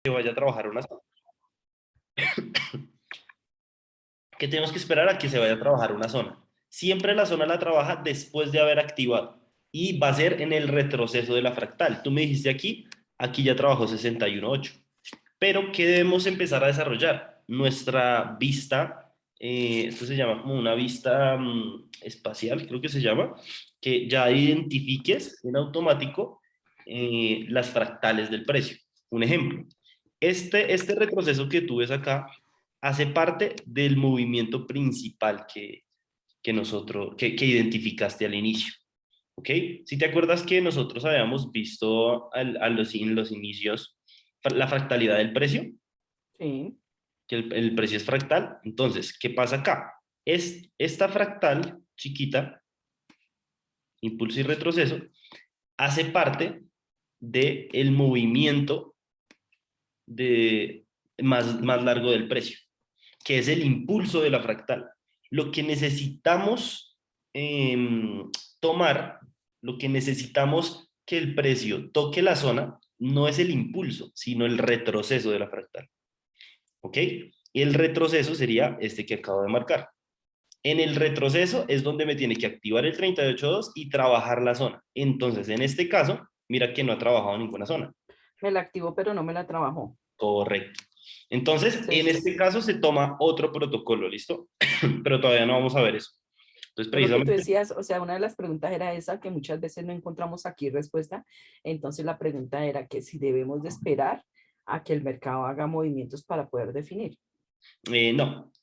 que vaya a trabajar una zona. Que tenemos que esperar a que se vaya a trabajar una zona. Siempre la zona la trabaja después de haber activado y va a ser en el retroceso de la fractal. Tú me dijiste aquí ya trabajó 61.8. Pero ¿qué debemos empezar a desarrollar? Nuestra vista, esto se llama como una vista espacial, creo que se llama, que ya identifiques en automático las fractales del precio. Un ejemplo, este retroceso que tú ves acá hace parte del movimiento principal que identificaste al inicio. ¿Ok? Si te acuerdas que nosotros habíamos visto en los inicios la fractalidad del precio, Sí. que el precio es fractal, entonces, ¿qué pasa acá? Esta fractal chiquita, impulso y retroceso, hace parte del movimiento más largo del precio, que es el impulso de la fractal. Lo que necesitamos tomar, lo que necesitamos que el precio toque la zona, no es el impulso, sino el retroceso de la fractal. ¿Ok? Y el retroceso sería este que acabo de marcar. En el retroceso es donde me tiene que activar el 38.2 y trabajar la zona. Entonces, en este caso, mira que no ha trabajado ninguna zona. Me la activó, pero no me la trabajó. Correcto. Entonces, en Entonces, este caso se toma otro protocolo, ¿listo? Pero todavía no vamos a ver eso. Entonces, por lo que tú precisamente, decías, o sea, una de las preguntas era esa, que muchas veces no encontramos aquí respuesta. Entonces, la pregunta era que si debemos de esperar a que el mercado haga movimientos para poder definir.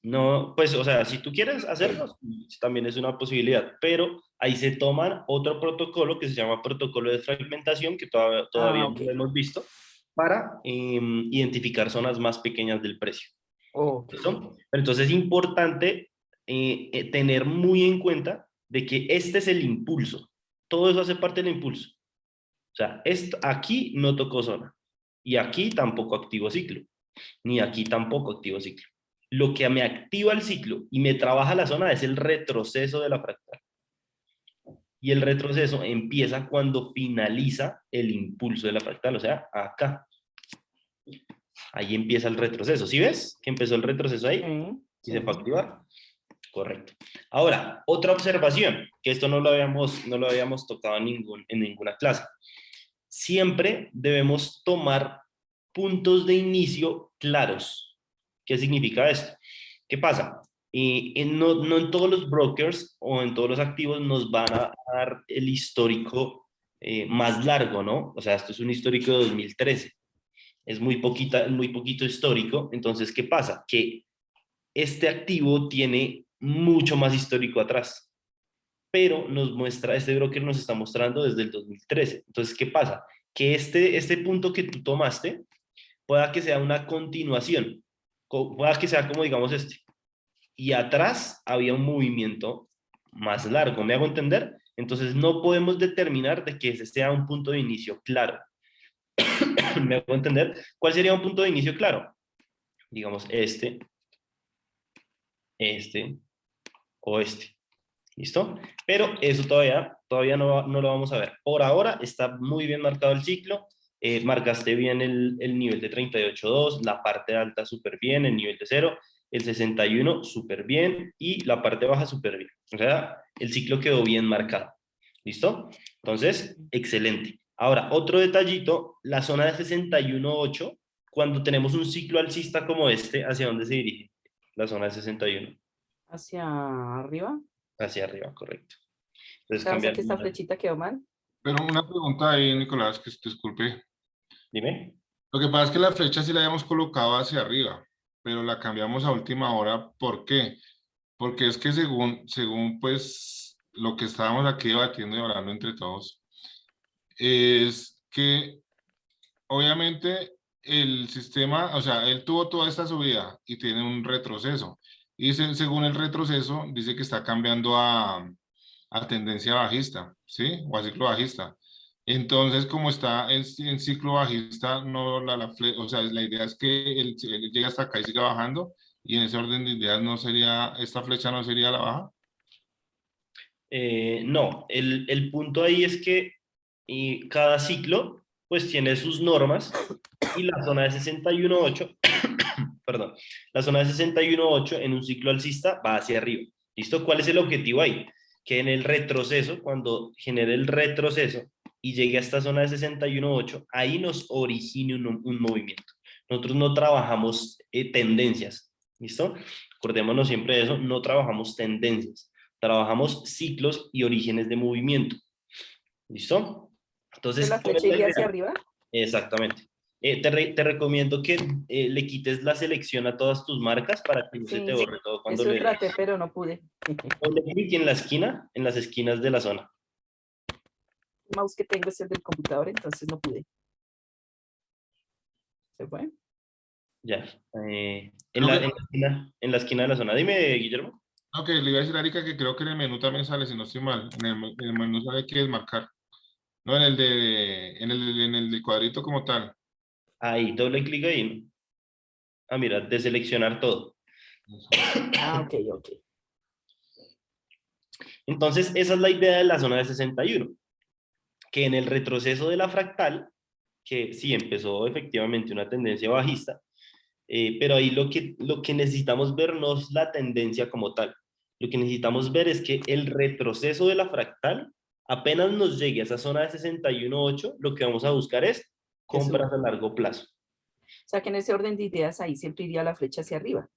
no, pues, o sea, si tú quieres hacerlo, también es una posibilidad, pero ahí se toman otro protocolo que se llama protocolo de fragmentación, que todavía Ah, no ok. lo hemos visto, para identificar zonas más pequeñas del precio. Ok. ¿Listo? Pero entonces es importante tener muy en cuenta de que este es el impulso. Todo eso hace parte del impulso. O sea, aquí no tocó zona. Y aquí tampoco activo ciclo. Ni aquí tampoco activo ciclo. Lo que me activa el ciclo y me trabaja la zona es el retroceso de la fractal. Y el retroceso empieza cuando finaliza el impulso de la fractal, o sea, acá. Ahí empieza el retroceso. ¿Sí ves que empezó el retroceso ahí? Sí, Y se fue a sí. activar. Correcto. Ahora, otra observación, que esto no lo habíamos tocado en ninguna clase. Siempre debemos tomar puntos de inicio claros. ¿Qué significa esto? ¿Qué pasa? No en todos los brokers o en todos los activos nos van a dar el histórico más largo, ¿no? O sea, esto es un histórico de 2013. Es muy poquito histórico. Entonces, ¿qué pasa? Que este activo tiene mucho más histórico atrás, pero este broker nos está mostrando desde el 2013. Entonces, ¿qué pasa? Que este punto que tú tomaste pueda que sea una continuación, pueda que sea como digamos este, y atrás había un movimiento más largo, ¿me hago entender? Entonces no podemos determinar de que ese sea un punto de inicio claro. ¿Me hago entender? ¿Cuál sería un punto de inicio claro? Digamos este o este. ¿Listo? Pero eso todavía no lo vamos a ver. Por ahora está muy bien marcado el ciclo. Marcaste bien el nivel de 38.2, la parte alta súper bien, el nivel de 0, el 61 súper bien y la parte baja súper bien. O sea, el ciclo quedó bien marcado. ¿Listo? Entonces, excelente. Ahora, otro detallito, la zona de 61.8, cuando tenemos un ciclo alcista como este, ¿hacia dónde se dirige? La zona de 61. Hacia arriba. Hacia arriba, correcto. O Entonces sea, cambiar. que esta flechita quedó mal. Pero una pregunta ahí, Nicolás, que disculpe. Dime. Lo que pasa es que la flecha sí la habíamos colocado hacia arriba, pero la cambiamos a última hora. ¿Por qué? Porque es que según pues lo que estábamos aquí debatiendo y hablando entre todos, es que obviamente el sistema, o sea, él tuvo toda esta subida y tiene un retroceso. Y según el retroceso, dice que está cambiando a tendencia bajista, ¿sí? O a ciclo bajista. Entonces, como está en ciclo bajista, no o sea, la idea es que él llegue hasta acá y siga bajando, y en ese orden de ideas no sería, esta flecha no sería la baja. No, el punto ahí es que cada ciclo pues tiene sus normas y la zona de 61.8, perdón, la zona de 61.8 en un ciclo alcista va hacia arriba. ¿Listo? ¿Cuál es el objetivo ahí? Que en el retroceso, cuando genere el retroceso y llegue a esta zona de 61.8, ahí nos origine un movimiento. Nosotros no trabajamos tendencias, ¿listo? Acordémonos siempre de eso, no trabajamos tendencias, trabajamos ciclos y orígenes de movimiento, ¿listo? Entonces, ¿La ¿cuál es flecha la iría idea? hacia arriba? Exactamente. Te recomiendo que le quites la selección a todas tus marcas para que no se te Sí, borre todo cuando eso le traté, pero no pude. doble clic en la esquina, en las esquinas de la zona. El mouse que tengo es el del computador, entonces no pude. ¿Se fue? Ya. Creo que, En la esquina de la zona. Dime, Guillermo. ok, le iba a decir a Erika que creo que en el menú también sale, si no estoy mal. En el menú sale que desmarcar. No, en el de cuadrito como tal. Ahí, doble clic ahí, ¿no? Ah, mira, deseleccionar todo. Ah, ok, ok. Entonces, esa es la idea de la zona de 61, que en el retroceso de la fractal, que sí empezó efectivamente una tendencia bajista, pero ahí lo que necesitamos ver no es la tendencia como tal. Lo que necesitamos ver es que el retroceso de la fractal, apenas nos llegue a esa zona de 61.8, lo que vamos a buscar es Que compras suba. a largo plazo. O sea que en ese orden de ideas ahí siempre iría la flecha hacia arriba.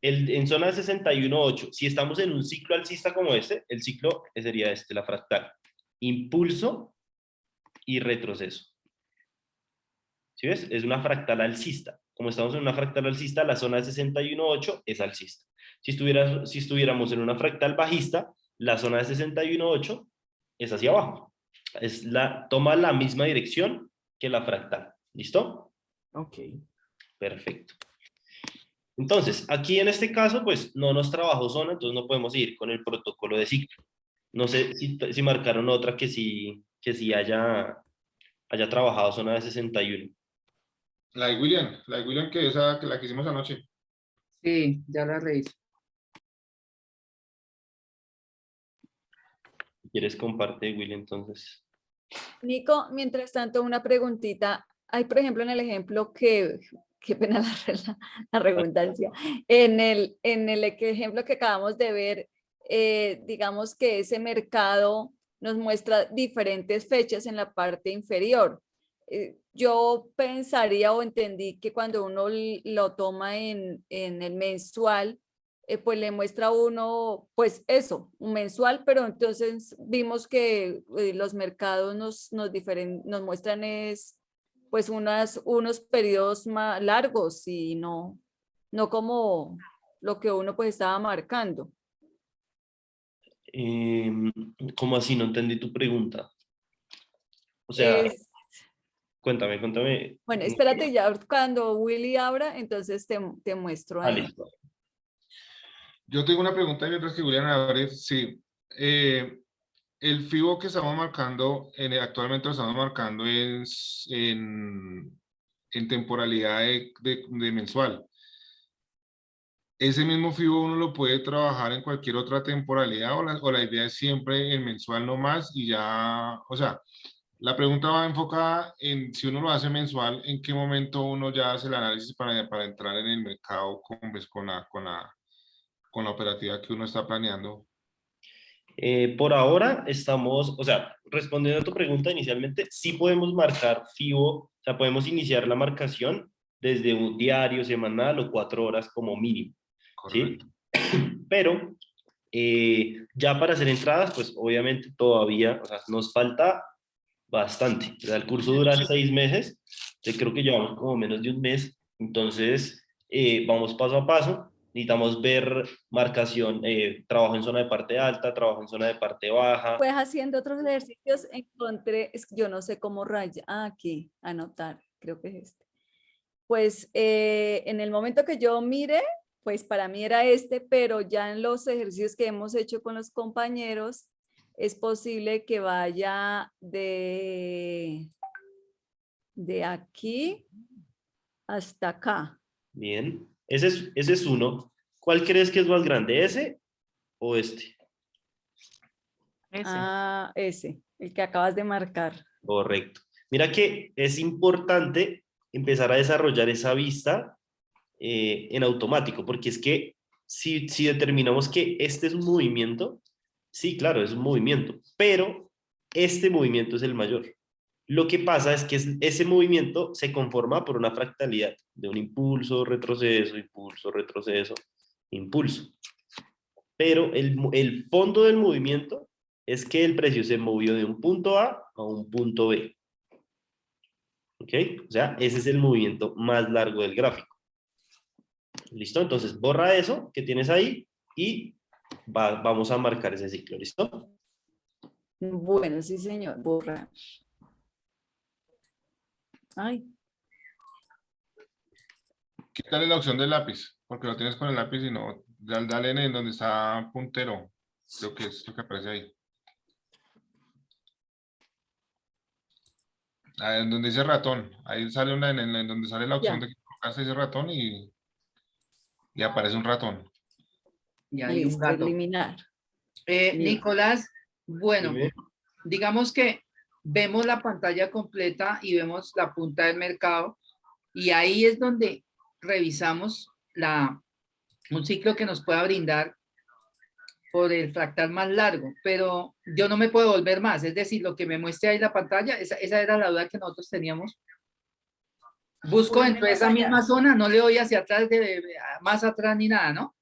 En zona de 61.8, si estamos en un ciclo alcista como este, el ciclo sería este, la fractal. Impulso y retroceso. ¿Sí ves? Es una fractal alcista. Como estamos en una fractal alcista, la zona de 61.8 es alcista. Si estuviéramos en una fractal bajista, la zona de 61.8 es hacia abajo. Toma la misma dirección que la fractal. ¿Listo? Ok. Perfecto. Entonces, aquí en este caso, pues no nos trabajó zona, entonces no podemos ir con el protocolo de ciclo. No sé si marcaron otra que sí haya trabajado zona de 61. La de William que esa que la que hicimos anoche. Sí, ya la reviso. Si quieres, comparte, Willy, entonces. Nico, mientras tanto, una preguntita. Hay, por ejemplo, en el ejemplo qué pena la redundancia, en el ejemplo que acabamos de ver, digamos que ese mercado nos muestra diferentes fechas en la parte inferior. Yo pensaría o entendí que cuando uno lo toma en el mensual, pues le muestra a uno, pues eso, un mensual, pero entonces vimos que los mercados nos muestran es, pues unos periodos más largos y no como lo que uno pues estaba marcando. ¿Cómo así? No entendí tu pregunta. O sea, Es, cuéntame. bueno, espérate ya cuando Willy abra, entonces te muestro Ah, ahí. listo. Yo tengo una pregunta mientras que William abre. Sí. El FIBO que estamos marcando, actualmente lo estamos marcando en temporalidad de mensual. ¿Ese mismo FIBO uno lo puede trabajar en cualquier otra temporalidad o la idea es siempre el mensual no más y ya, o sea, la pregunta va enfocada en si uno lo hace mensual, en qué momento uno ya hace el análisis para entrar en el mercado con la operativa que uno está planeando? Por ahora estamos, o sea, respondiendo a tu pregunta inicialmente, sí podemos marcar FIBO, o sea, podemos iniciar la marcación desde un diario, semanal o 4 horas como mínimo, ¿sí? Correcto. Pero ya para hacer entradas, pues obviamente todavía, o sea, nos falta bastante. O sea, el curso dura 6 meses, yo creo que llevamos como menos de un mes, entonces vamos paso a paso. Necesitamos ver marcación, trabajo en zona de parte alta, trabajo en zona de parte baja. Pues haciendo otros ejercicios encontré, yo no sé cómo raya, aquí, anotar, creo que es este. Pues en el momento que yo mire, pues para mí era este, pero ya en los ejercicios que hemos hecho con los compañeros, es posible que vaya de aquí hasta acá. Bien, ese es uno. ¿Cuál crees que es más grande, ese o este? Ese. Ah, ese, el que acabas de marcar. Correcto. Mira que es importante empezar a desarrollar esa vista en automático, porque es que si determinamos que este es un movimiento, sí, claro, es un movimiento, pero este movimiento es el mayor. Lo que pasa es que ese movimiento se conforma por una fractalidad de un impulso, retroceso, impulso, retroceso, impulso. Pero el fondo del movimiento es que el precio se movió de un punto A un punto B. ¿Ok? O sea, ese es el movimiento más largo del gráfico. ¿Listo? Entonces, borra eso que tienes ahí y vamos a marcar ese ciclo. ¿Listo? Bueno, sí, señor. Borra. Ay, Quítale la opción del lápiz, porque lo tienes con el lápiz y no. Dale en donde está puntero, lo que es lo que aparece ahí. En donde dice ratón, ahí sale una en donde sale la opción Ya. de que colocaste ese ratón y aparece un ratón. Y hay un listo, gato. eliminar. Listo. Nicolás, bueno, Dime. digamos que vemos la pantalla completa y vemos la punta del mercado y ahí es donde revisamos un ciclo que nos pueda brindar por el fractal más largo, pero yo no me puedo volver más, es decir, lo que me muestre ahí la pantalla, esa era la duda que nosotros teníamos. Busco Puede dentro de más esa allá. misma zona, no le doy hacia atrás, más atrás ni nada, ¿no?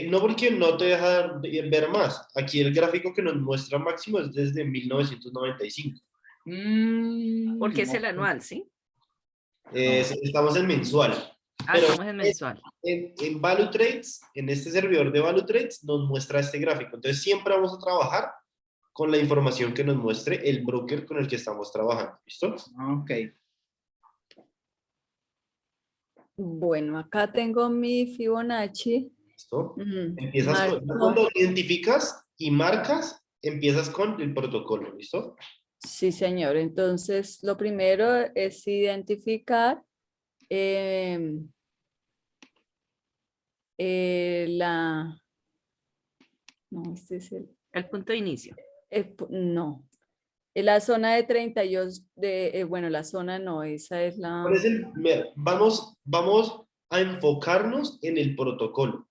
No, porque no te deja ver más. Aquí el gráfico que nos muestra máximo es desde 1995. Porque es el Ok. anual, ¿sí? Estamos en mensual. Ah, Pero estamos en mensual. en Value Trades, en este servidor de Value Trades, nos muestra este gráfico. Entonces, siempre vamos a trabajar con la información que nos muestre el broker con el que estamos trabajando. ¿Listo? Ok. Bueno, acá tengo mi Fibonacci. ¿Listo? Ujú, Empiezas con, marco. cuando identificas y marcas, empiezas con el protocolo. ¿Listo? Sí, señor. Entonces, lo primero es identificar no, este es El punto de inicio. no. La zona de 32, bueno, la zona no, esa es la... ¿Cuál es vamos a enfocarnos en el protocolo.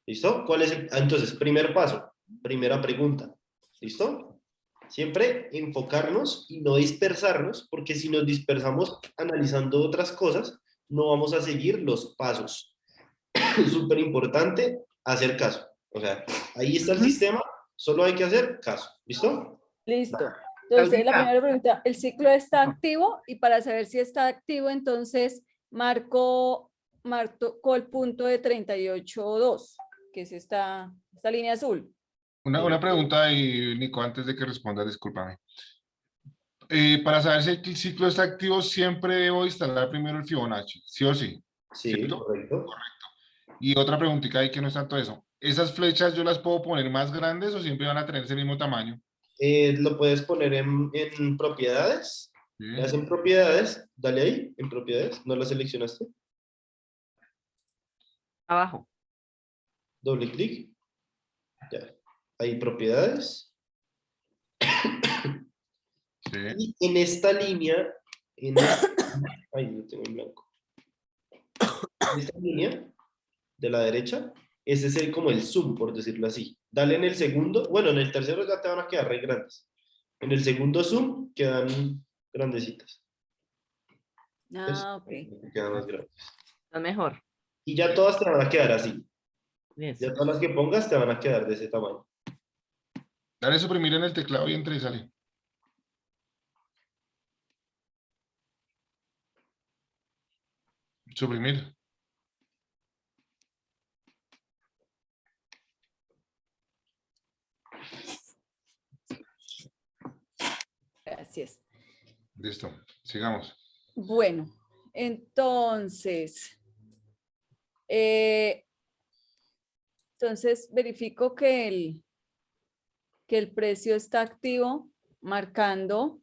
¿Listo? ¿Cuál es entonces, primer paso, primera pregunta. ¿Listo? Siempre enfocarnos y no dispersarnos, porque si nos dispersamos analizando otras cosas, no vamos a seguir los pasos. Súper importante hacer caso. O sea, ahí está el sistema, solo hay que hacer caso. ¿Listo? Listo. Entonces, la Claudita. primera pregunta, ¿el ciclo está activo? Y para saber si está activo, entonces marco el punto de 38.2, que es esta línea azul. Una pregunta ahí, Nico, antes de que respondas, discúlpame. Para saber si el ciclo está activo, siempre debo instalar primero el Fibonacci, sí o sí, Sí, ¿cierto? correcto. Y otra preguntita ahí que no es tanto eso. ¿Esas flechas yo las puedo poner más grandes o siempre van a tener ese mismo tamaño? Lo puedes poner en propiedades. Sí. Le das en propiedades, dale ahí, en propiedades, ¿no la seleccionaste? Abajo. Doble clic. Ya. Ahí propiedades. Sí. Y en esta línea, ay, lo tengo en blanco. En esta línea de la derecha, ese es como el zoom, por decirlo así. Dale en el segundo, bueno, en el tercero ya te van a quedar re grandes. En el segundo zoom quedan grandecitas. Ah, ok. Quedan más grandes. Lo mejor. Y ya todas te van a quedar así. Eso. Ya todas las que pongas te van a quedar de ese tamaño. Dale suprimir en el teclado y entra y sale. Suprimir. Gracias. Listo. Sigamos. Bueno, entonces, verifico que el precio está activo, marcándolo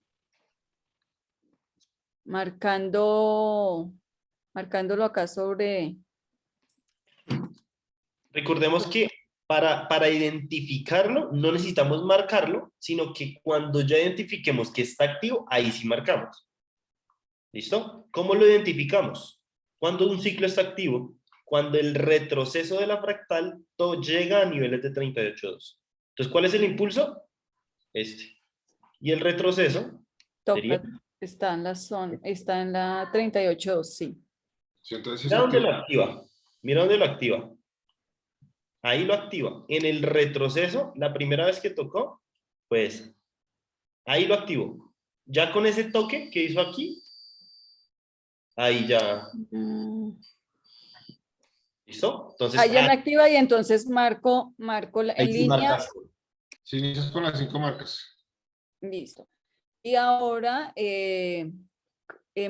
acá sobre... Recordemos que para identificarlo no necesitamos marcarlo, sino que cuando ya identifiquemos que está activo, ahí sí marcamos. ¿Listo? ¿Cómo lo identificamos? Cuando un ciclo está activo, cuando el retroceso de la fractal todo llega a niveles de 38.2. Entonces, ¿cuál es el impulso? Este. Y el retroceso sería... Toca, está en la zona, está en la 38, sí. Sí, entonces Mira es dónde activo. lo activa. Mira dónde lo activa. Ahí lo activa. En el retroceso, la primera vez que tocó, pues ahí lo activó. Ya con ese toque que hizo aquí, ahí ya, Mm. ¿listo? Entonces, Ahí ya me activa y entonces marco ahí en sí línea, marcaste. Si inicias con las 5 marcas. listo. Y ahora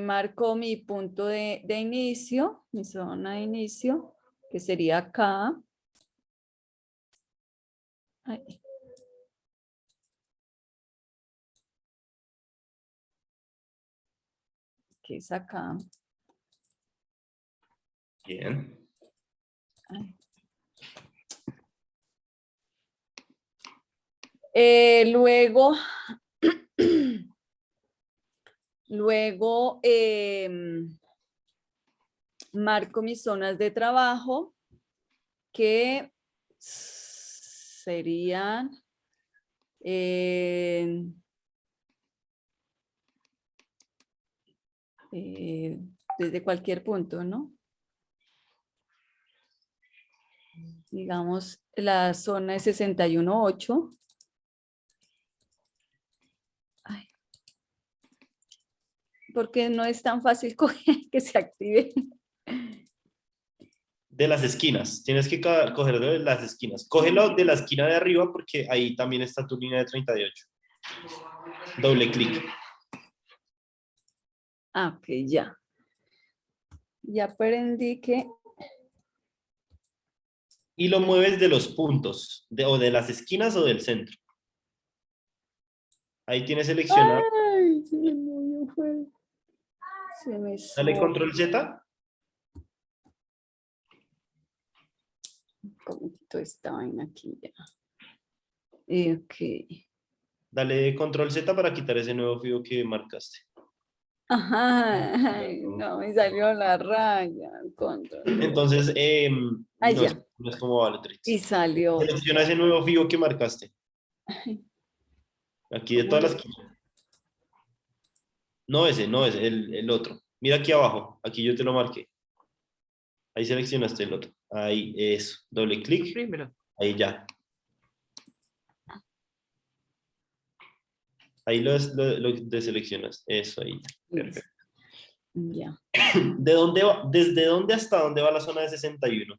marco mi punto de inicio, mi zona de inicio, que sería acá. Ay. Que es acá. Bien. Ay. Luego, luego marco mis zonas de trabajo que serían desde cualquier punto, ¿no? Digamos, la zona es 61.8. Ay, porque no es tan fácil que se active. De las esquinas. Tienes que coger de las esquinas. Cógelo de la esquina de arriba porque ahí también está tu línea de 38. Doble clic. Ah, ok, ya. Ya aprendí que... Y lo mueves de los puntos, o de las esquinas o del centro. Ahí tienes seleccionado. Ay, se me movió, fue. Se me Dale movió. control Z. ¿Cómo quito esta vaina aquí ya? Ok. Dale control Z para quitar ese nuevo fijo que marcaste. Ajá, ay, no, me salió la raya. Control. Entonces, Ah, no, ya. no es como vale, Y Trix. salió. Selecciona ese nuevo fijo que marcaste. Ay, Aquí de ¿cómo todas las lo- esquinas. No ese, no ese, el otro. Mira aquí abajo. Aquí yo te lo marqué. Ahí seleccionaste el otro. Ahí, eso. Doble clic. Primero. Ahí ya. Ahí lo deseleccionas. Eso ahí. Perfecto. Ya. ¿De dónde va? ¿Desde dónde hasta dónde va la zona de 61?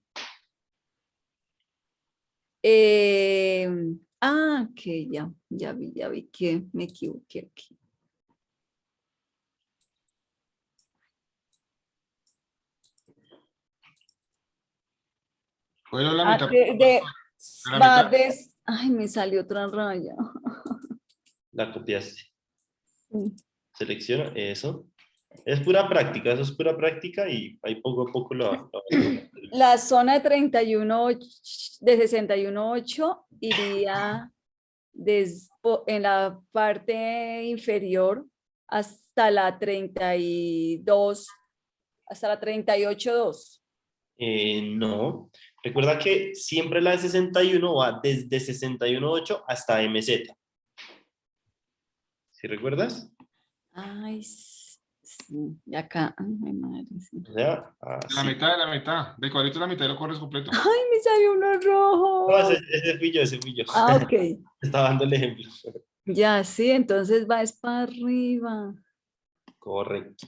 Ok, ya vi que me equivoqué aquí. Cógelo la Ah, mitad. La va mitad. ay, me salió otra raya. La copiaste. Sí. Selecciona eso. Es pura práctica, eso es pura práctica y ahí poco a poco La zona de 31, de 61.8 iría en la parte inferior hasta la 32, hasta la 38.2. No. Recuerda que siempre la de 61 va desde 61.8 hasta MZ. ¿Sí recuerdas? Ay, sí, y acá, ay, madre, sí. O sea, La así. mitad de la mitad. De cuadrito la mitad y lo corres completo. Ay, me salió uno No, ese, rojo. ese fui yo, ese fui yo. Ah, ok. Estaba dando el ejemplo. Ya, sí, entonces va es para arriba. Correcto.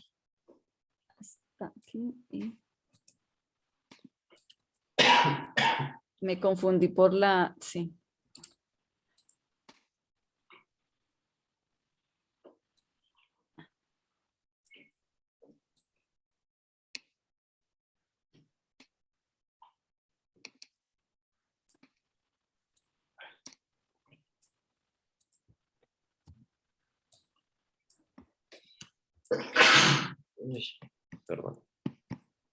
Hasta aquí. Me confundí por la, sí. Uy, perdón.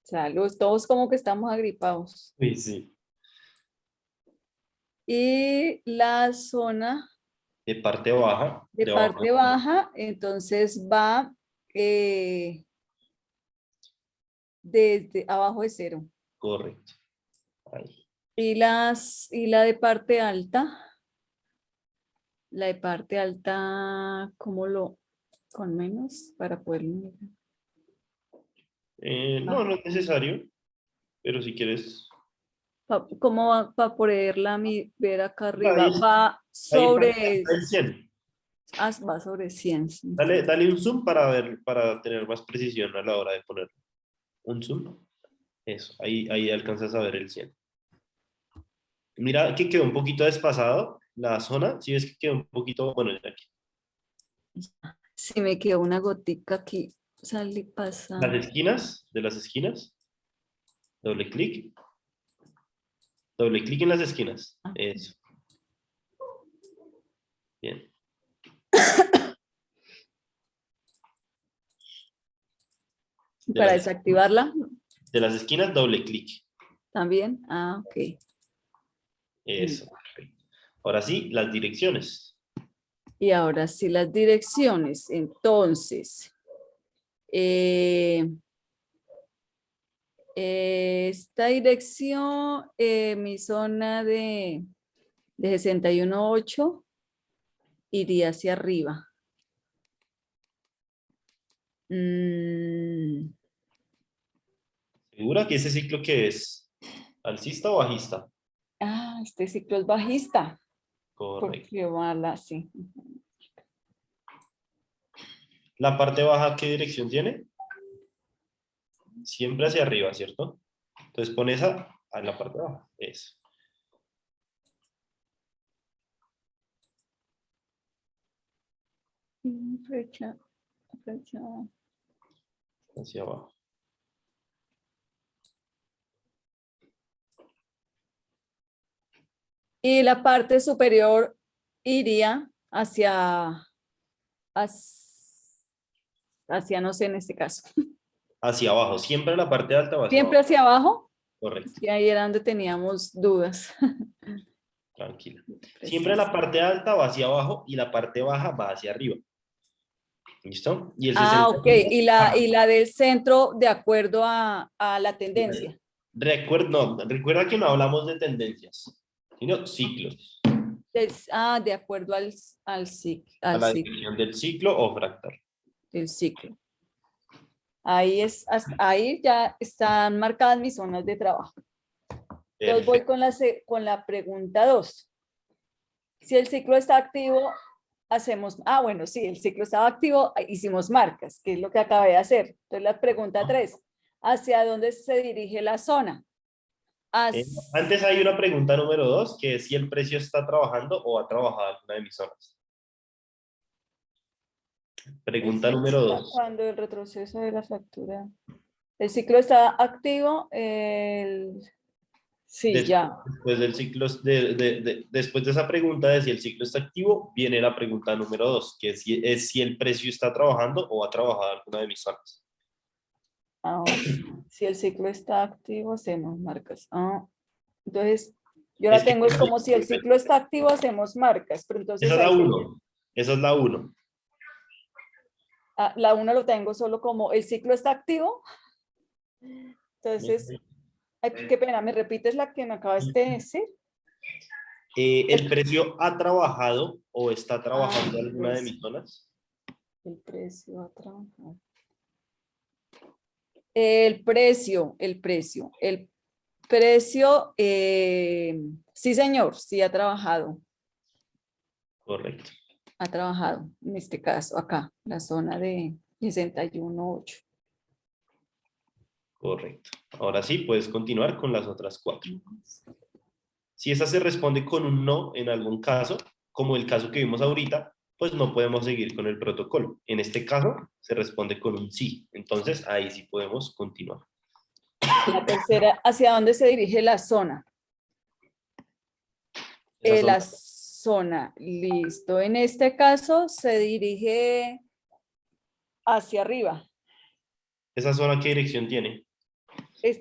Salud, todos como que estamos agripados. Uy, sí. Y la zona De parte baja. de De abajo. parte baja, entonces va desde abajo de 0. Correcto. Ahí. Y la de parte alta. La de parte alta, ¿cómo lo? Con menos para poder mirar. No, no es necesario, pero si quieres, ¿Cómo va para poderla ver acá arriba? ahí, Va ahí sobre, está el 100. va sobre 100. Sí. Dale un zoom para ver, para tener más precisión a la hora de poner un zoom. Eso, ahí alcanzas a ver el 100. Mira que quedó un poquito desfasado la zona, si ves que quedó un poquito, bueno, ya aquí. Sí, me quedó una gotica aquí. Salí Las pasando. esquinas, de las esquinas, doble clic en las esquinas, Ah. eso. Bien. De Para las, desactivarla de las esquinas, doble clic. también. Ah, ok. Eso. Perfecto. Ahora sí, las direcciones. Y ahora sí, las direcciones. Entonces, esta dirección, mi zona de 61.8 iría hacia arriba. ¿Segura que ese ciclo que es alcista o bajista? Este ciclo es bajista. Correcto. Porque va así. ¿La parte baja qué dirección tiene? Siempre hacia arriba, ¿cierto? Entonces pon esa a la parte baja. Eso. Fecha. Hacia abajo. Y la parte superior iría hacia no sé en este caso. Hacia abajo. Siempre la parte alta va hacia Siempre abajo. hacia abajo. Correcto. Y ahí era donde teníamos dudas. Tranquila. Siempre la parte alta va hacia abajo y la parte baja va hacia arriba. ¿Listo? Y el 60. Ok. Y la del centro de acuerdo a la tendencia. Recuerda que no hablamos de tendencias, sino ciclos. De acuerdo al A ciclo la definición del ciclo o fractal. del ciclo. Ahí ya están marcadas mis zonas de trabajo. Entonces voy Perfecto. con la pregunta 2. Si el ciclo está activo, bueno, sí, el ciclo estaba activo, hicimos marcas, que es lo que acabé de hacer. Entonces la pregunta 3, ¿hacia dónde se dirige la zona? Antes hay una pregunta número 2, que es si el precio está trabajando o ha trabajado alguna de mis zonas. Pregunta número 2. Cuando el retroceso de la factura. El ciclo está activo, sí, ya. Después del ciclo, después de esa pregunta de si el ciclo está activo, viene la pregunta número 2, que es si el precio está trabajando o ha trabajado alguna de mis zonas. Si el ciclo está activo, hacemos marcas. Entonces, yo Es la que tengo, es como si el ciclo está activo, hacemos marcas, pero entonces esa es la ahí 1. Esa es la 1. la 1 lo tengo solo como el ciclo está activo. Entonces, ay, qué pena, ¿me repites la que me acabaste de decir? ¿El precio ha trabajado o está trabajando el alguna de precio. mis zonas? El precio a trabajar. El precio, sí señor, sí ha trabajado. Correcto. Ha trabajado, en este caso, acá, la zona de 61.8. Correcto. Ahora sí, puedes continuar con las otras 4. Si esa se responde con un no en algún caso, como el caso que vimos ahorita, pues no podemos seguir con el protocolo. En este caso, se responde con un sí. Entonces, ahí sí podemos continuar. La tercera, ¿hacia dónde se dirige la zona? La zona, listo. En este caso, se dirige hacia arriba. ¿Esa zona qué dirección tiene?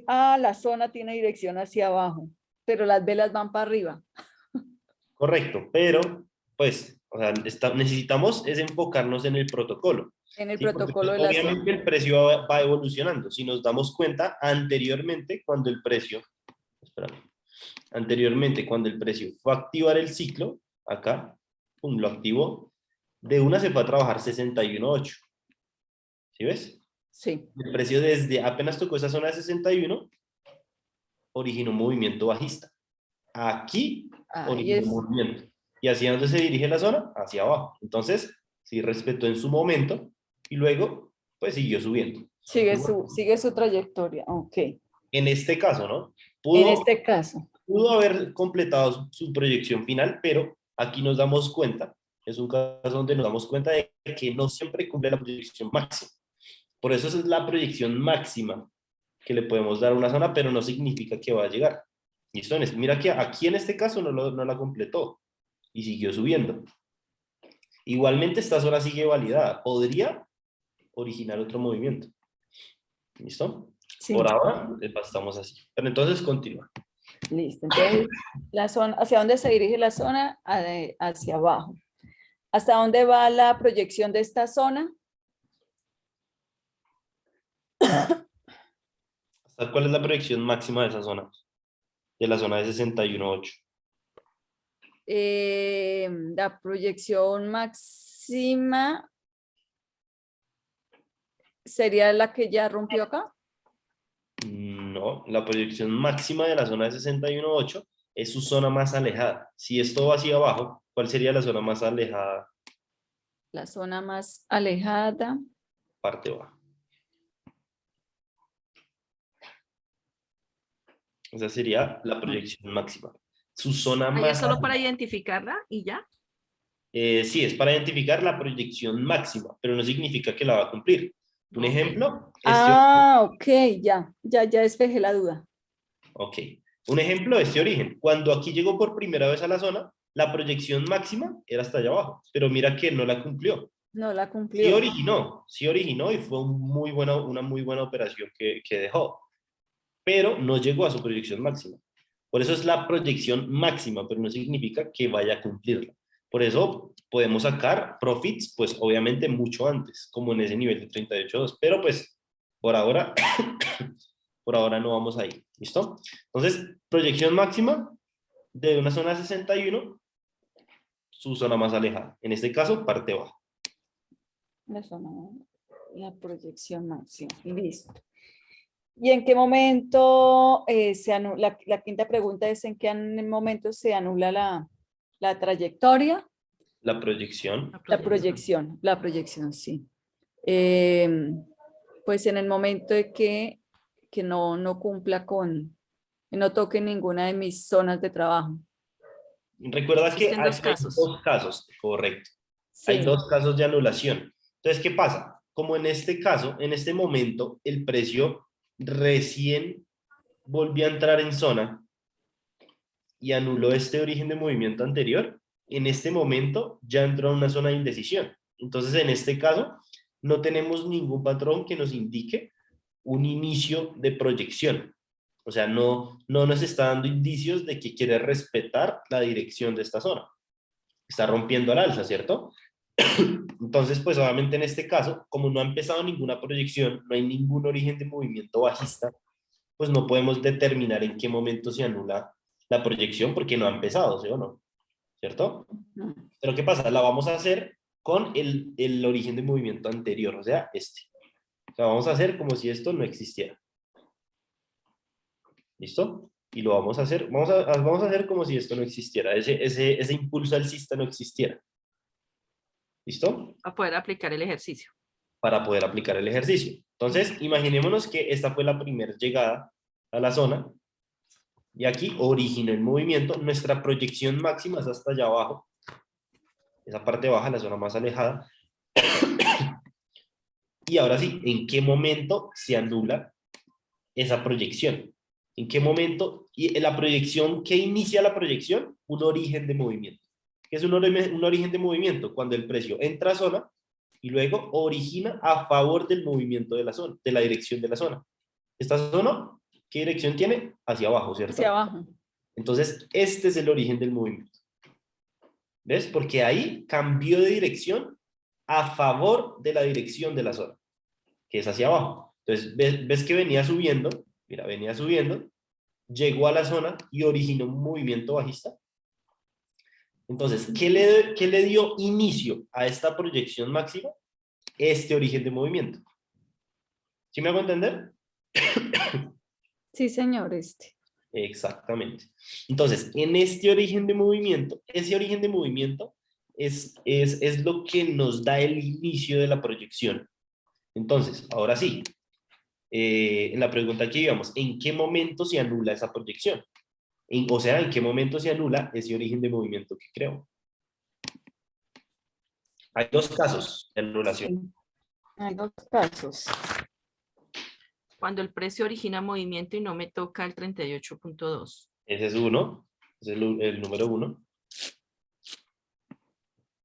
La zona tiene dirección hacia abajo, pero las velas van para arriba. Correcto, pero pues, o sea, necesitamos es enfocarnos en el protocolo. En el Sí, porque protocolo de la zona. obviamente el precio va evolucionando. Si nos damos cuenta, anteriormente, cuando el precio, espérame, anteriormente, cuando el precio fue a activar el ciclo, acá, pum, lo activó, de una se fue a trabajar 61.8. ¿Sí ves? Sí. El precio desde apenas tocó esa zona de 61, originó un movimiento bajista. Aquí Ahí originó es. un movimiento. ¿Y hacia dónde se dirige la zona? Hacia abajo. Entonces, sí respetó en su momento y luego, pues siguió subiendo. Sigue su trayectoria. Ok. En este caso, ¿no? En este caso. Pudo haber completado su proyección final, pero aquí nos damos cuenta, es un caso donde nos damos cuenta de que no siempre cumple la proyección máxima. Por eso esa es la proyección máxima que le podemos dar a una zona, pero no significa que va a llegar. ¿Listo? Mira que aquí en este caso no la completó y siguió subiendo. Igualmente esta zona sigue validada. Podría originar otro movimiento. ¿Listo? Sí. Por ahora estamos así. Pero entonces continúa. Listo. Entonces, la zona, ¿hacia dónde se dirige la zona? Hacia abajo. ¿Hasta dónde va la proyección de esta zona? ¿Cuál es la proyección máxima de esa zona? De la zona de 61.8. La proyección máxima sería la que ya rompió acá. No, la proyección máxima de la zona de 61.8 es su zona más alejada. Si esto va hacia abajo, ¿cuál sería la zona más alejada? La zona más alejada. Parte baja. Esa sería la proyección máxima. Su zona Ahí es más solo para identificarla y ya. sí, es para identificar la proyección máxima, pero no significa que la va a cumplir. Un Ok. ejemplo, Ok, ya despejé la duda. ok. Un ejemplo, este origen. Cuando aquí llegó por primera vez a la zona, la proyección máxima era hasta allá abajo, pero mira que no la cumplió. No la Sí cumplió. originó y fue una muy buena operación que dejó, pero no llegó a su proyección máxima. Por eso es la proyección máxima, pero no significa que vaya a cumplirla. Por eso podemos sacar profits, pues obviamente mucho antes, como en ese nivel de 38.2, pero pues por ahora, por ahora no vamos ahí, ¿listo? Entonces, proyección máxima de una zona 61, su zona más alejada. En este caso, parte baja. La proyección máxima. Listo. ¿Y en qué momento se anula? La quinta pregunta es: ¿en qué momento se anula la trayectoria? La proyección. La proyección, sí. Pues en el momento de que no cumpla que no toque ninguna de mis zonas de trabajo. Recuerda que Existen dos casos. dos casos, correcto. Sí. Hay dos casos de anulación. Entonces, ¿qué pasa? Como en este caso, en este momento, el precio recién volvió a entrar en zona y anuló este origen de movimiento anterior, en este momento ya entró en una zona de indecisión. Entonces, en este caso, no tenemos ningún patrón que nos indique un inicio de proyección. O sea, no nos está dando indicios de que quiere respetar la dirección de esta zona. Está rompiendo al alza, ¿cierto? Entonces, pues obviamente en este caso, como no ha empezado ninguna proyección, no hay ningún origen de movimiento bajista, pues no podemos determinar en qué momento se anula la proyección porque no ha empezado, ¿sí o no? ¿Cierto? Pero ¿qué pasa? La vamos a hacer con el origen de movimiento anterior, o sea, este. O sea, vamos a hacer como si esto no existiera. ¿Listo? Y lo vamos a hacer, vamos a hacer como si esto no existiera, ese impulso alcista no existiera. ¿Listo? Para poder aplicar el ejercicio. Para poder aplicar el ejercicio. Entonces, imaginémonos que esta fue la primera llegada a la zona y aquí originó el movimiento. Nuestra proyección máxima es hasta allá abajo, esa parte baja, la zona más alejada. Y ahora sí, ¿en qué momento se anula esa proyección? ¿En qué momento? Y la proyección, ¿qué inicia la proyección? Un origen de movimiento. ¿Qué es un origen de movimiento? Cuando el precio entra a zona y luego origina a favor del movimiento de la zona, de la dirección de la zona. Esta zona, ¿qué dirección tiene? Hacia abajo, ¿cierto? Hacia abajo. Entonces, este es el origen del movimiento. ¿Ves? Porque ahí cambió de dirección a favor de la dirección de la zona, que es hacia abajo. Entonces, ves que venía subiendo, mira, venía subiendo, llegó a la zona y originó un movimiento bajista. Entonces, ¿qué le dio inicio a esta proyección máxima? Este origen de movimiento. ¿Sí me hago entender? Sí, señor, Exactamente. Entonces, en este origen de movimiento, ese origen de movimiento es lo que nos da el inicio de la proyección. Entonces, ahora sí, en la pregunta que íbamos, ¿en qué momento se anula esa proyección? O sea, ¿en qué momento se anula ese origen de movimiento que creo? Hay dos casos de anulación. Sí. Hay dos casos. Cuando el precio origina movimiento y no me toca el 38.2. Ese es uno, ese es el número uno.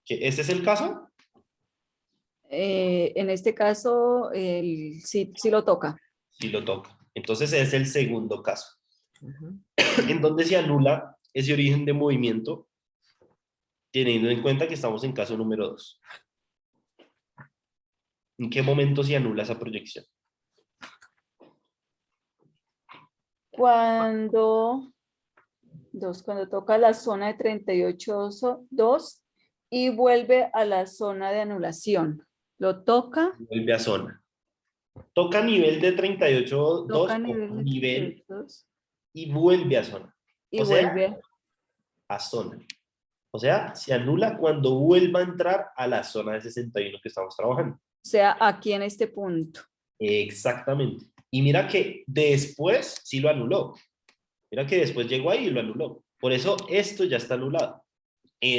¿Ese es el caso? En este caso, sí, sí lo toca. Sí lo toca. Entonces es el segundo caso. Ujú. En donde se anula ese origen de movimiento, teniendo en cuenta que estamos en caso número 2. ¿En qué momento se anula esa proyección? Cuando toca la zona de 38.2 y vuelve a la zona de anulación. Lo toca. Vuelve a zona. Toca nivel de 38.2 Toca o nivel de nivel 38.2 y vuelve a zona. y O sea, vuelve. a zona. O sea, se anula cuando vuelva a entrar a la zona de 61 que estamos trabajando. O sea, aquí en este punto. Exactamente. Y mira que después sí lo anuló. Mira que después llegó ahí y lo anuló. Por eso esto ya está anulado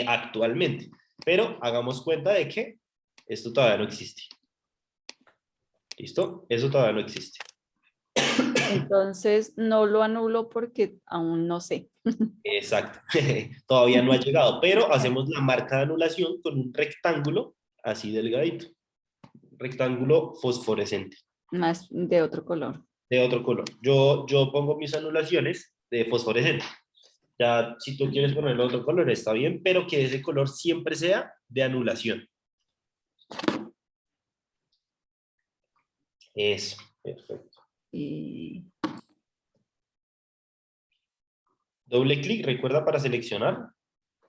actualmente. Pero hagamos cuenta de que esto todavía no existe. ¿Listo? Eso todavía no existe. Entonces no lo anulo porque aún no sé. Exacto. Todavía no ha llegado. Pero hacemos la marca de anulación con un rectángulo así delgadito. Rectángulo fosforescente. Más de otro color. De otro color. Yo pongo mis anulaciones de fosforescente. Ya, si tú quieres ponerle otro color, está bien, pero que ese color siempre sea de anulación. Eso, perfecto. Y Doble clic, recuerda para seleccionar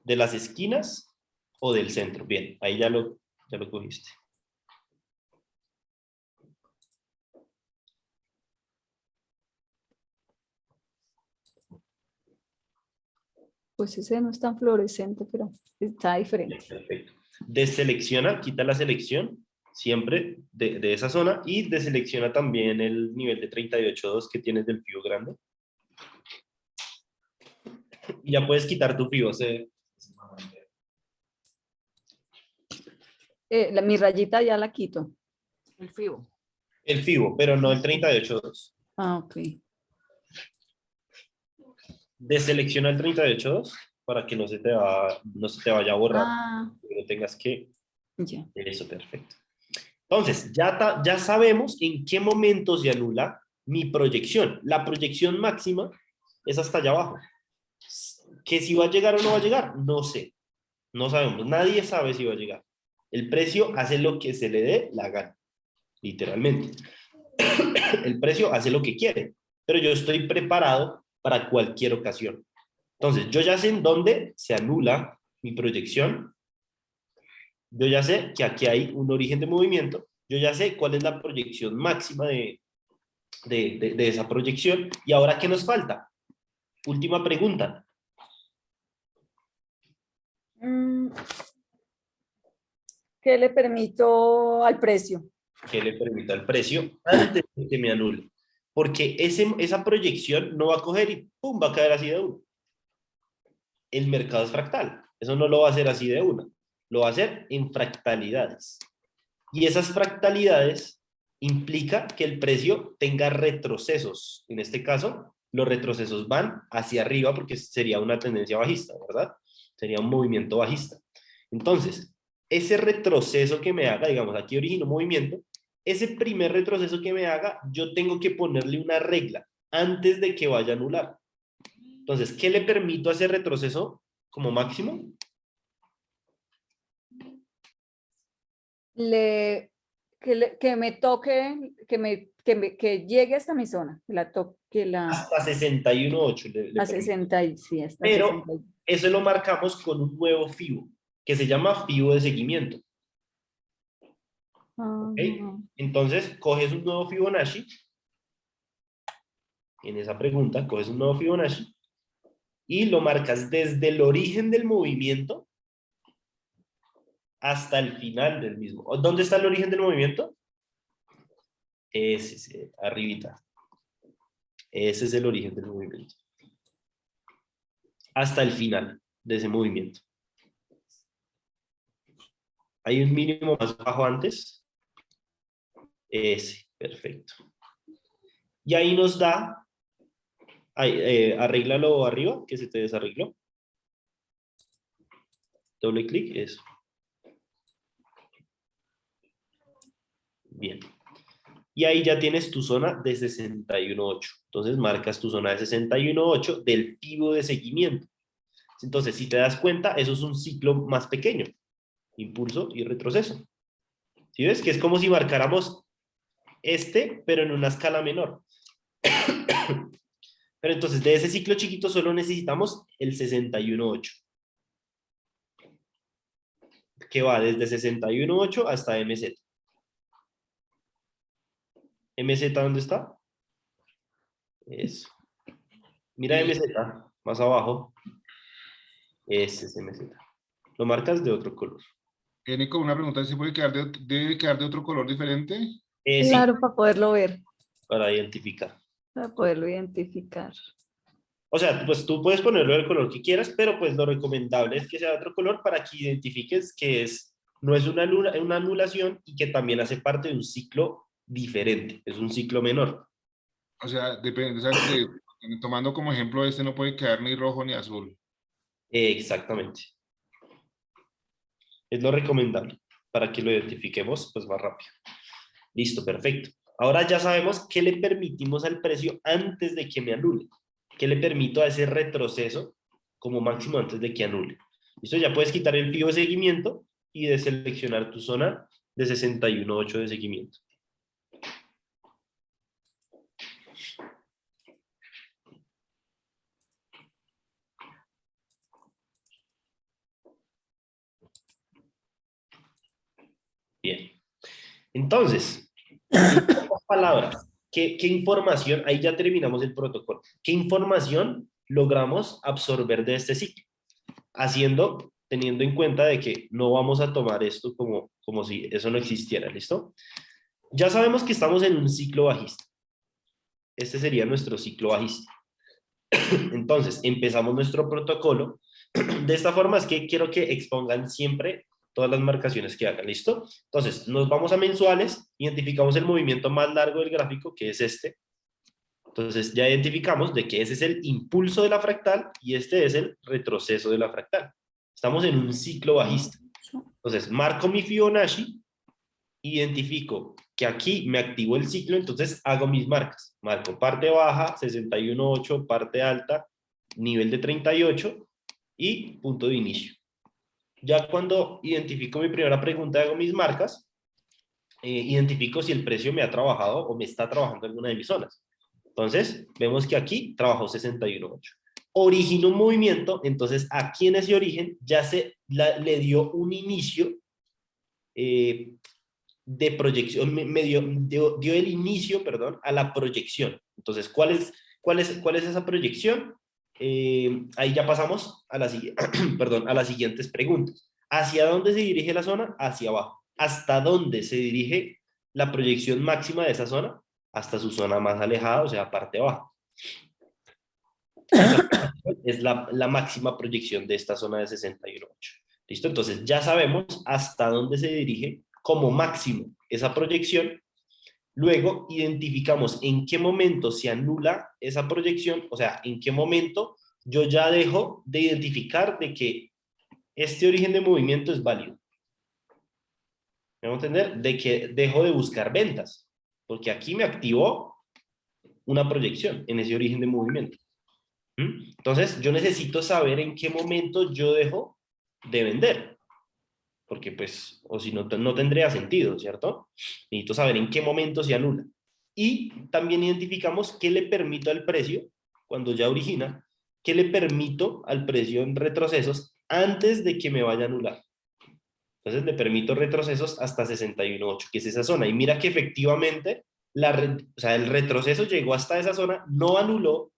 de las esquinas o del centro. Bien, ahí ya lo cogiste. pues ese no es tan fluorescente, pero está diferente. Perfecto. Deselecciona, quita la selección siempre de esa zona y deselecciona también el nivel de 38.2 que tienes del FIBO grande. Y ya puedes quitar tu FIBO. Mi rayita ya la quito. El FIBO. El FIBO, pero no el 38.2. Ah, ok. Deselecciona el 38.2 para que no se te vaya a borrar. Ah, Que no tengas que... ya. Eso, perfecto. Entonces, ya sabemos en qué momento se anula mi proyección. La proyección máxima es hasta allá abajo. Que si va a llegar o no va a llegar, no sé. No sabemos. Nadie sabe si va a llegar. El precio hace lo que se le dé la gana. Literalmente. El precio hace lo que quiere. Pero yo estoy preparado para cualquier ocasión. Entonces, yo ya sé en dónde se anula mi proyección. Yo ya sé que aquí hay un origen de movimiento. Yo ya sé cuál es la proyección máxima de esa proyección. Y ahora, ¿qué nos falta? Última pregunta. ¿Qué le permito al precio? ¿Qué le permita el precio antes de que me anule? Porque esa proyección no va a coger y ¡pum! Va a caer así de uno. El mercado es fractal. Eso no lo va a hacer así de una. Lo va a hacer en fractalidades. Y esas fractalidades implica que el precio tenga retrocesos. En este caso, los retrocesos van hacia arriba porque sería una tendencia bajista, ¿verdad? Sería un movimiento bajista. Entonces, ese retroceso que me haga, digamos, aquí origino movimiento, ese primer retroceso que me haga, yo tengo que ponerle una regla antes de que vaya a anular. Entonces, ¿qué le permito a ese retroceso como máximo? que me toque, que llegue hasta mi zona, que la toque Hasta 61.8 le a permite. 60, sí, hasta Pero 60. eso lo marcamos con un nuevo FIBO, que se llama FIBO de seguimiento. ¿Ok? Ah, Entonces, coges un nuevo Fibonacci. En esa pregunta, coges un nuevo Fibonacci y lo marcas desde el origen del movimiento hasta el final del mismo. ¿Dónde está el origen del movimiento? Ese, arribita. Ese es el origen del movimiento. Hasta el final de ese movimiento. ¿Hay un mínimo más bajo antes? Ese, perfecto. Y ahí nos da, arréglalo arriba, que se te desarregló. Doble clic, eso. Bien. Y ahí ya tienes tu zona de 61.8. Entonces marcas tu zona de 61.8 del FIBO de seguimiento. Entonces, si te das cuenta, eso es un ciclo más pequeño. Impulso y retroceso. ¿Sí ves? Que es como si marcáramos este, pero en una escala menor. Pero entonces, de ese ciclo chiquito solo necesitamos el 61.8. Que va desde 61.8 hasta MZ. ¿MZ dónde está? Eso. Mira MZ, más abajo. Ese es MZ. Lo marcas de otro color. Nico, una pregunta, ¿se puede quedar debe quedar de otro color diferente? Sí, claro, para poderlo ver, para identificar. para poderlo identificar. O sea, pues tú puedes ponerlo del color que quieras, pero pues lo recomendable es que sea de otro color para que identifiques que no es una anulación y que también hace parte de un ciclo diferente, es un ciclo menor. O sea, depende, o sea, tomando como ejemplo este no puede quedar ni rojo ni azul. Exactamente. Es lo recomendable para que lo identifiquemos pues más rápido. Listo, perfecto. Ahora ya sabemos qué le permitimos al precio antes de que me anule. ¿Qué le permito a ese retroceso como máximo antes de que anule? Listo, ya puedes quitar el FIBO de seguimiento y deseleccionar tu zona de 61.8 de seguimiento. Bien. Entonces, en pocas palabras, ¿qué información? Ahí ya terminamos el protocolo. ¿Qué información logramos absorber de este ciclo? Teniendo en cuenta de que no vamos a tomar esto como si eso no existiera, ¿listo? Ya sabemos que estamos en un ciclo bajista. Este sería nuestro ciclo bajista. Entonces, empezamos nuestro protocolo. De esta forma es que quiero que expongan siempre todas las marcaciones que hagan, ¿listo? Entonces, nos vamos a mensuales, identificamos el movimiento más largo del gráfico, que es este. Entonces, ya identificamos de que ese es el impulso de la fractal y este es el retroceso de la fractal. Estamos en un ciclo bajista. Entonces, marco mi Fibonacci, identifico que aquí me activó el ciclo, entonces hago mis marcas. Marco parte baja, 61.8, parte alta, nivel de 38 y punto de inicio. Ya cuando identifico mi primera pregunta, hago mis marcas, identifico si el precio me ha trabajado o me está trabajando en alguna de mis zonas. Entonces, vemos que aquí trabajó 61.8. Originó un movimiento, entonces aquí en ese origen ya le dio un inicio de proyección, dio el inicio, perdón, a la proyección. Entonces, ¿cuál es esa proyección? Ahí ya pasamos a a las siguientes preguntas. ¿Hacia dónde se dirige la zona? Hacia abajo. ¿Hasta dónde se dirige la proyección máxima de esa zona? Hasta su zona más alejada, o sea, parte baja. Esa es la máxima proyección de esta zona de 61.8. ¿Listo? Entonces ya sabemos hasta dónde se dirige como máximo esa proyección. Luego identificamos en qué momento se anula esa proyección, o sea, en qué momento yo ya dejo de identificar de que este origen de movimiento es válido. ¿Me vamos a entender? De que dejo de buscar ventas, porque aquí me activó una proyección en ese origen de movimiento. Entonces, yo necesito saber en qué momento yo dejo de vender. porque pues, o si no, no tendría sentido, ¿cierto? Necesito saber en qué momento se anula. Y también identificamos qué le permito al precio, cuando ya origina, qué le permito al precio en retrocesos antes de que me vaya a anular. Entonces le permito retrocesos hasta 61.8, que es esa zona. Y mira que efectivamente o sea, el retroceso llegó hasta esa zona, no anuló,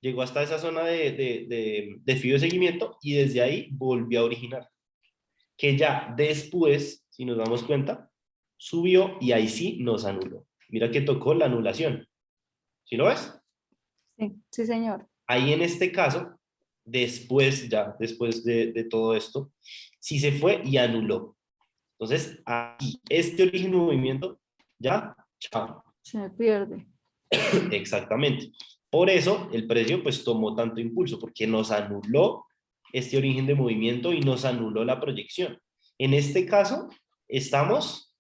llegó hasta esa zona de filo de seguimiento y desde ahí volvió a originar. Que ya después, si nos damos cuenta, subió y ahí sí nos anuló. Mira que tocó la anulación. ¿Sí lo ves? Sí, sí, señor. Ahí en este caso, después de todo esto, sí se fue y anuló. Entonces, aquí, este origen de movimiento, ya, chao. Se me pierde. Exactamente. Por eso el precio pues tomó tanto impulso, porque nos anuló este origen de movimiento y nos anuló la proyección. En este caso, estamos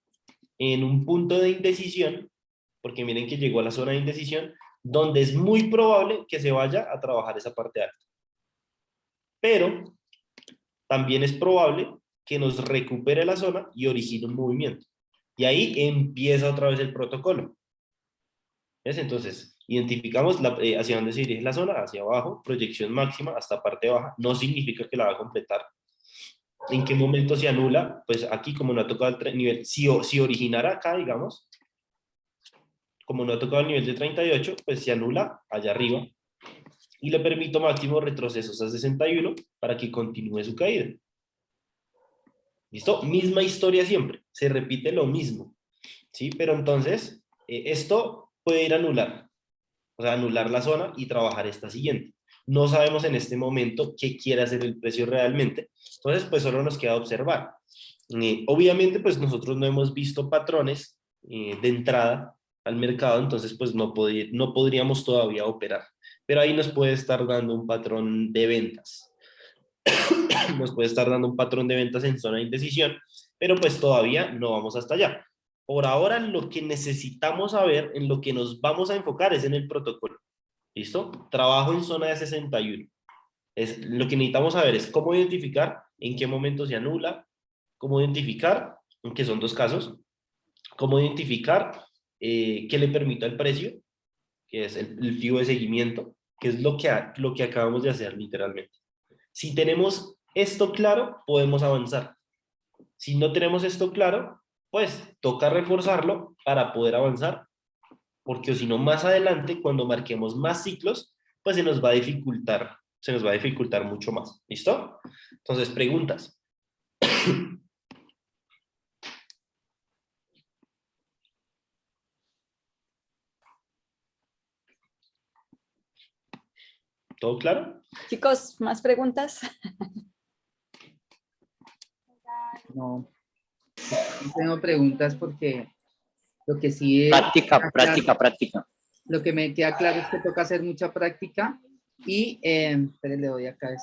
en un punto de indecisión, porque miren que llegó a la zona de indecisión, donde es muy probable que se vaya a trabajar esa parte alta. Pero también es probable que nos recupere la zona y origine un movimiento. Y ahí empieza otra vez el protocolo. ¿Ves? Entonces, identificamos hacia dónde se dirige la zona, hacia abajo, proyección máxima hasta parte baja, no significa que la va a completar. ¿En qué momento se anula? Pues aquí como no ha tocado el nivel, si originara acá, digamos, como no ha tocado el nivel de 38, pues se anula allá arriba y le permito máximo retrocesos a 61 para que continúe su caída. ¿Listo? Misma historia siempre, se repite lo mismo, ¿sí? Pero entonces, esto puede ir a anular, o sea, anular la zona y trabajar esta siguiente. No sabemos en este momento qué quiere hacer el precio realmente, entonces pues solo nos queda observar. Obviamente pues nosotros no hemos visto patrones de entrada al mercado, entonces pues no podríamos todavía operar, pero ahí nos puede estar dando un patrón de ventas. Nos puede estar dando un patrón de ventas en zona de indecisión, pero pues todavía no vamos hasta allá. Por ahora lo que necesitamos saber, en lo que nos vamos a enfocar es en el protocolo. ¿Listo? Trabajo en zona de 61. Lo que necesitamos saber es cómo identificar en qué momento se anula, cómo identificar, que son dos casos, cómo identificar qué le permite al precio, que es el FIBO de seguimiento, que es lo que acabamos de hacer literalmente. Si tenemos esto claro, podemos avanzar. Si no tenemos esto claro, pues toca reforzarlo para poder avanzar, porque si no, más adelante, cuando marquemos más ciclos, pues se nos va a dificultar mucho más. ¿Listo? Entonces, preguntas. ¿Todo claro? Chicos, ¿más preguntas? No, no tengo preguntas porque lo que sí es, Práctica. lo que me queda claro es que toca hacer mucha práctica y, espere, le doy acá.